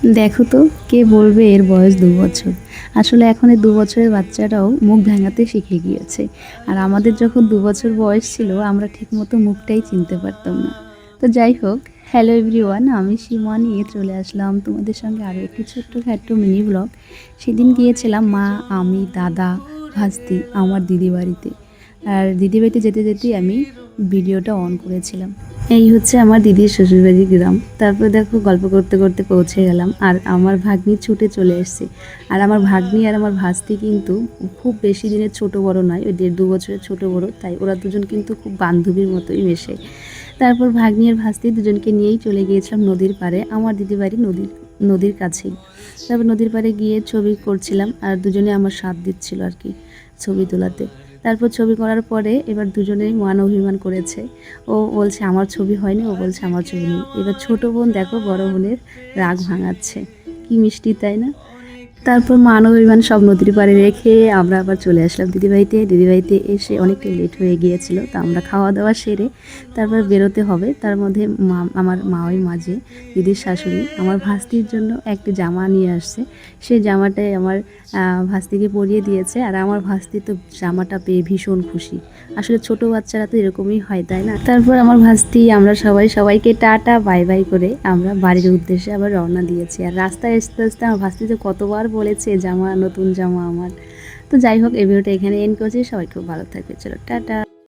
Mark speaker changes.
Speaker 1: দেখো তো, কে বলবে এর বয়স 2 বছর। আসলে এখন এই 2 বছরের বাচ্চারাও মুখ ভাঙাতে শিখে গিয়েছে। আর আমাদের যখন 2 বছর বয়স ছিল, আমরা ঠিকমতো মুখটাই চিনতে পারতাম না। তো যাই হোক, হ্যালো এভরিওয়ান, আমি সীমা নিয়ে চলে আসলাম তোমাদের সঙ্গে আরও একটি ছোট্টখাট্ট মিনি ব্লগ। সেদিন গিয়েছিলাম মা, আমি, দাদা, ভাস্তি আমার দিদি বাড়িতে। আর দিদি বাড়িতে যেতে যেতেই আমি ভিডিওটা অন করেছিলাম। এই হচ্ছে আমার দিদির শ্বশুরবাড়ির গ্রাম। তারপর দেখো, গল্প করতে করতে পৌঁছে গেলাম, আর আমার ভাগ্নি ছুটে চলে এসছে। আর আমার ভাগ্নি আর আমার ভাস্তি কিন্তু খুব বেশি দিনের ছোট বড় নয়, ওই 1.5-2 বছরের ছোট বড়, তাই ওরা দুজন কিন্তু খুব বান্ধবীর মতোই মেশে। তারপর ভাগ্নি আর ভাস্তি দুজনকে নিয়েই চলে গিয়েছিলাম নদীর পাড়ে। আমার দিদি বাড়ি নদীর কাছেই। তারপর নদীর পাড়ে গিয়ে ছবি করছিলাম, আর দুজনে আমার সাথ দিচ্ছিল আর কি ছবি তোলাতে। তারপর ছবি করার পরে এবার দুজনেই মান অভিমান করেছে। ও বলছে আমার ছবি হয়নি, ও বলছে আমার ছবি নেই। এবার ছোট বোন দেখো বড় বোনের রাগ ভাঙাচ্ছে। কি মিষ্টি, তাই না? তারপর মান অভিমান সব নদীর পাড়ে রেখে আমরা আবার চলে আসলাম দিদিবাড়িতে এসে অনেকটা লেট হয়ে গিয়েছিল। তো আমরা খাওয়া দাওয়া সেরে তারপর বেরোতে হবে। তার মধ্যে আমার মাওই মাঝে দিদির শাশুড়ি আমার ভাস্তির জন্য একটি জামা নিয়ে আসছে। সেই জামাটাই আমার ভাস্তিকে পরিয়ে দিয়েছে, আর আমার ভাস্তি তো জামাটা পেয়ে ভীষণ খুশি। আসলে ছোট বাচ্চারা তো এরকমই হয়, তাই না? তারপর আমার ভাস্তি আমরা সবাইকে টাটা বাই বাই করে আমরা বাড়ির উদ্দেশ্যে আবার রওনা দিয়েছি। আর রাস্তায় আসতে আসতে আমার ভাস্তি যে কতবার বলেছে জামা, নতুন জামা আমার। তো যাই হোক, এই ভিডিওটা এখানে এন্ড করছি। সবাই খুব ভালো থাকবে, চলো টাটা।